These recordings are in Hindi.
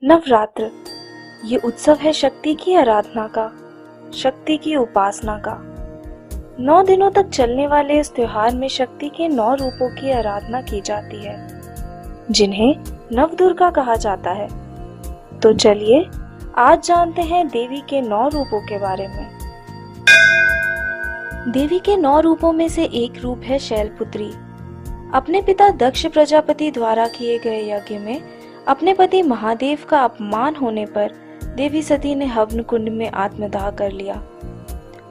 नवरात्र ये उत्सव है शक्ति की आराधना का, शक्ति की उपासना का। 9 दिनों तक चलने वाले इस त्योहार में शक्ति के 9 रूपों की आराधना की जाती है, जिन्हें नवदुर्गा कहा जाता है। तो चलिए आज जानते हैं देवी के 9 रूपों के बारे में। देवी के 9 रूपों में से एक रूप है शैलपुत्री। अपने पिता दक्ष प्रजापति द्वारा किए गए यज्ञ में अपने पति महादेव का अपमान होने पर देवी सती ने हवन कुंड में आत्मदाह कर लिया।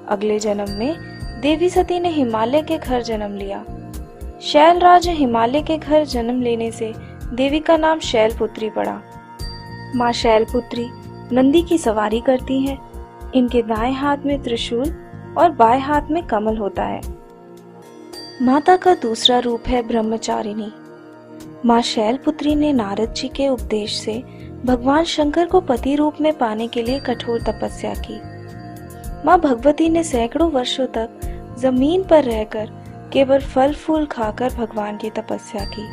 अगले जन्म में देवी सती ने हिमालय के घर जन्म लिया। शैलराज हिमालय के घर जन्म लेने से देवी का नाम शैलपुत्री पड़ा। माँ शैलपुत्री नंदी की सवारी करती हैं। इनके दाएं हाथ में त्रिशूल और बाएं हाथ में कमल होता है। माता का दूसरा रूप है ब्रह्मचारिणी। माँ शैलपुत्री ने नारद जी के उपदेश से भगवान शंकर को पति रूप में पाने के लिए कठोर तपस्या की। माँ भगवती ने सैकड़ों वर्षों तक जमीन पर रहकर केवल फल फूल खाकर भगवान की तपस्या की।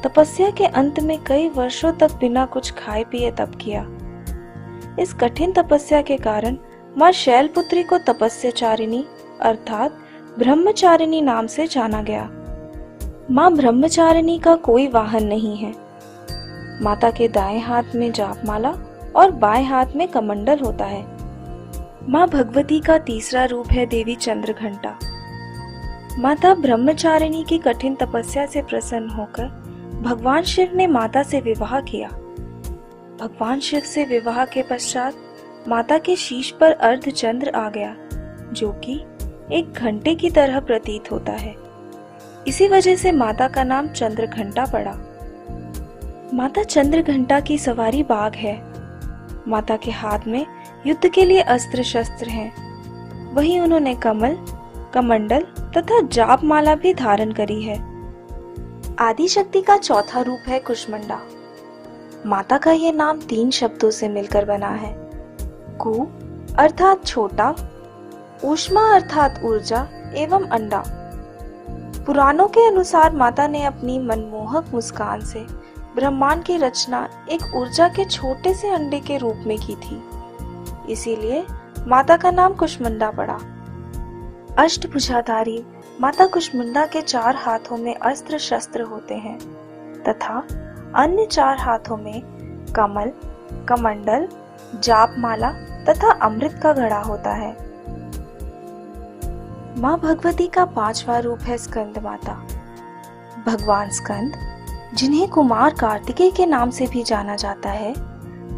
तपस्या के अंत में कई वर्षों तक बिना कुछ खाए पिए तप किया। इस कठिन तपस्या के कारण माँ शैलपुत्री को तपस्याचारिणी अर्थात ब्रह्मचारिणी नाम से जाना गया। माँ ब्रह्मचारिणी का कोई वाहन नहीं है। माता के दाएं हाथ में जापमाला और बाएं हाथ में कमंडल होता है। माँ भगवती का तीसरा रूप है देवी चंद्रघंटा। माता ब्रह्मचारिणी की कठिन तपस्या से प्रसन्न होकर भगवान शिव ने माता से विवाह किया। भगवान शिव से विवाह के पश्चात माता के शीश पर अर्धचंद्र आ गया, जो कि एक घंटे की तरह प्रतीत होता है। इसी वजह से माता का नाम चंद्रघंटा पड़ा। माता चंद्रघंटा की सवारी बाघ है। माता के हाथ में युद्ध के लिए अस्त्र शस्त्र हैं। वहीं उन्होंने कमल, कमंडल तथा जापमाला भी धारण करी है। आदि शक्ति का चौथा रूप है कुष्मांडा। माता का ये नाम 3 शब्दों से मिलकर बना है। कु अर्थात छोटा, ऊष्मा अर्थात ऊर्जा एवं अंडा। पुराणों के अनुसार माता ने अपनी मनमोहक मुस्कान से ब्रह्मांड की रचना एक ऊर्जा के छोटे से अंडे के रूप में की थी। इसीलिए माता का नाम कुष्मांडा पड़ा। अष्टभुजाधारी माता कुष्मांडा के 4 हाथों में अस्त्र शस्त्र होते हैं तथा अन्य 4 हाथों में कमल, कमंडल, जापमाला तथा अमृत का घड़ा होता है। माँ भगवती का 5वां रूप है स्कंद माता। भगवान स्कंद, जिन्हें कुमार कार्तिकेय के नाम से भी जाना जाता है,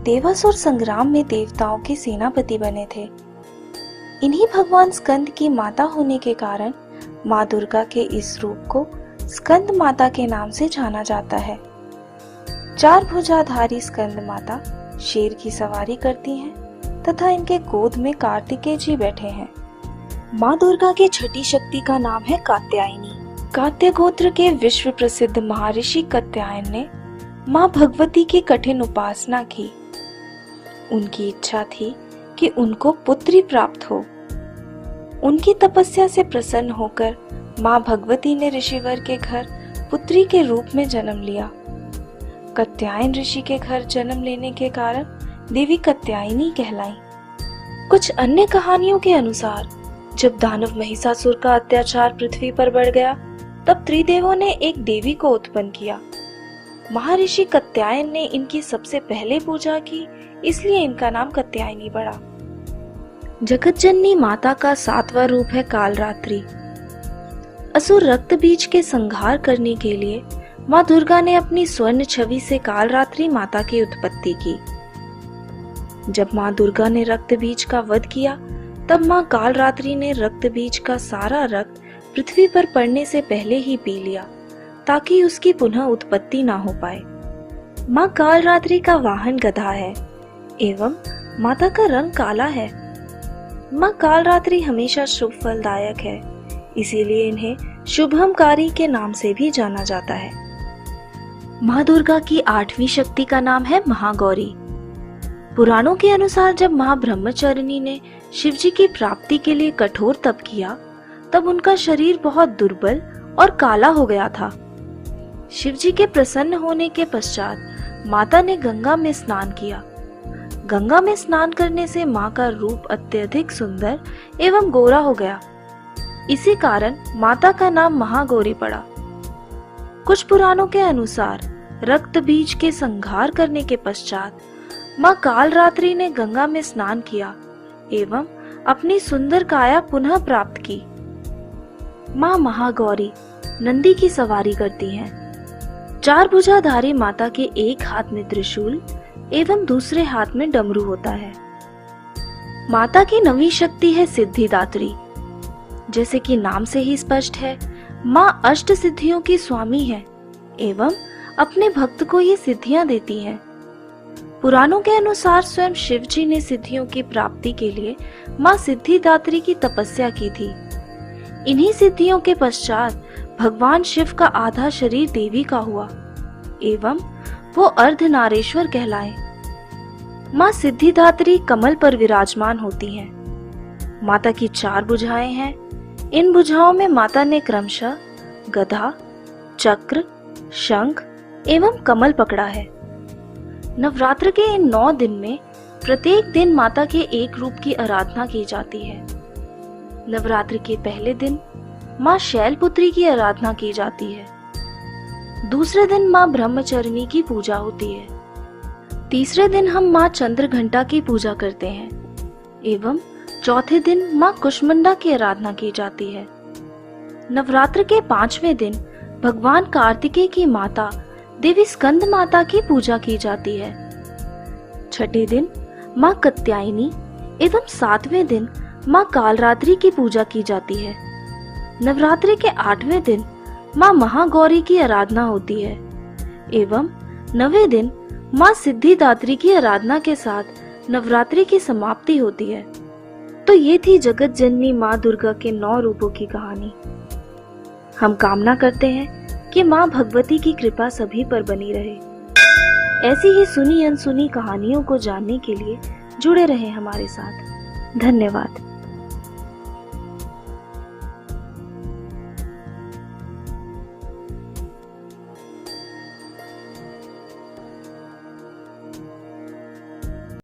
देवासुर संग्राम में देवताओं के सेनापति बने थे। इन्हीं भगवान स्कंद की माता होने के कारण माँ दुर्गा के इस रूप को स्कंद माता के नाम से जाना जाता है। 4 भुजाधारी स्कंद माता शेर की सवारी करती हैं तथा इनके गोद में कार्तिकेय जी बैठे हैं। माँ दुर्गा की छठी शक्ति का नाम है कात्यायनी। कात्य गोत्र के विश्व प्रसिद्ध महर्षि कात्यायन ने माँ भगवती की कठिन उपासना की। उनकी इच्छा थी कि उनको पुत्री प्राप्त हो। उनकी तपस्या से प्रसन्न होकर माँ भगवती ने ऋषिवर के घर पुत्री के रूप में जन्म लिया। कात्यायन ऋषि के घर जन्म लेने के कारण देवी कात्यायनी कहलाई। कुछ अन्य कहानियों के अनुसार जब दानव महिषासुर का अत्याचार पृथ्वी पर बढ़ गया, तब त्रिदेवों ने एक देवी को उत्पन्न किया। महर्षि कात्यायन ने इनकी सबसे पहले पूजा की, इसलिए इनका नाम कात्यायनी पड़ा। जगत जननी माता का 7वां रूप है कालरात्रि। असुर रक्त बीज के संहार करने के लिए माँ दुर्गा ने अपनी स्वर्ण छवि से कालरात्रि माता की उत्पत्ति की। जब माँ दुर्गा ने रक्त बीज का वध किया, तब माँ कालरात्रि ने रक्त बीज का सारा रक्त पृथ्वी पर पड़ने से पहले ही पी लिया, ताकि उसकी पुनः उत्पत्ति ना हो पाए। माँ कालरात्रि का वाहन गधा है एवं माता का रंग काला है। माँ कालरात्रि हमेशा शुभ फलदायक है, इसीलिए इन्हें शुभमकारी के नाम से भी जाना जाता है। माँ दुर्गा की 8वीं शक्ति का नाम है महागौरी। पुराणों के अनुसार जब माँ ब्रह्मचारिणी ने शिव जी की प्राप्ति के लिए कठोर तप किया, तब उनका शरीर बहुत दुर्बल और काला हो गया था। शिव जी के प्रसन्न होने के पश्चात माता ने गंगा में स्नान किया। गंगा में स्नान करने से माँ का रूप अत्यधिक सुंदर एवं गोरा हो गया। इसी कारण माता का नाम महागौरी पड़ा। कुछ पुराणों के अनुसार रक्त बीज के संहार करने के पश्चात माँ कालरात्रि ने गंगा में स्नान किया एवं अपनी सुंदर काया पुनः प्राप्त की। माँ महागौरी नंदी की सवारी करती हैं। 4 भुजाधारी माता के एक हाथ में त्रिशूल एवं दूसरे हाथ में डमरू होता है। माता की 9वीं शक्ति है सिद्धिदात्री। जैसे कि नाम से ही स्पष्ट है, माँ अष्ट सिद्धियों की स्वामी है एवं अपने भक्त को ये सिद्धियां देती हैं। पुराणों के अनुसार स्वयं शिव जी ने सिद्धियों की प्राप्ति के लिए माँ सिद्धिदात्री की तपस्या की थी। इन्हीं सिद्धियों के पश्चात भगवान शिव का आधा शरीर देवी का हुआ एवं वो अर्धनारेश्वर कहलाए। माँ सिद्धिदात्री कमल पर विराजमान होती हैं। माता की 4 भुजाएं हैं। इन भुजाओं में माता ने क्रमशः गदा, चक्र, शंख एवं कमल पकड़ा है। नवरात्र के इन 9 दिन में प्रत्येक दिन माता के एक रूप की आराधना की जाती है। नवरात्र के पहले दिन माँ शैलपुत्री की आराधना की जाती है। दूसरे दिन माँ ब्रह्मचारिणी की पूजा होती है। तीसरे दिन हम माँ चंद्रघंटा की पूजा करते हैं एवं चौथे दिन माँ कुष्मांडा की आराधना की जाती है। नवरात्र के 5वें दिन भगवान कार्तिकेय की माता देवी स्कंद माता की पूजा की जाती है। छठे दिन माँ कात्यायनी एवं 7वें दिन माँ कालरात्रि की पूजा की जाती है। नवरात्रि के 8वें दिन माँ महागौरी की आराधना होती है एवं 9वें दिन माँ सिद्धिदात्री की आराधना के साथ नवरात्रि की समाप्ति होती है। तो ये थी जगत जननी माँ दुर्गा के 9 रूपों की कहानी। हम कामना करते हैं कि माँ भगवती की कृपा सभी पर बनी रहे। ऐसी ही सुनी अनसुनी कहानियों को जानने के लिए जुड़े रहें हमारे साथ। धन्यवाद।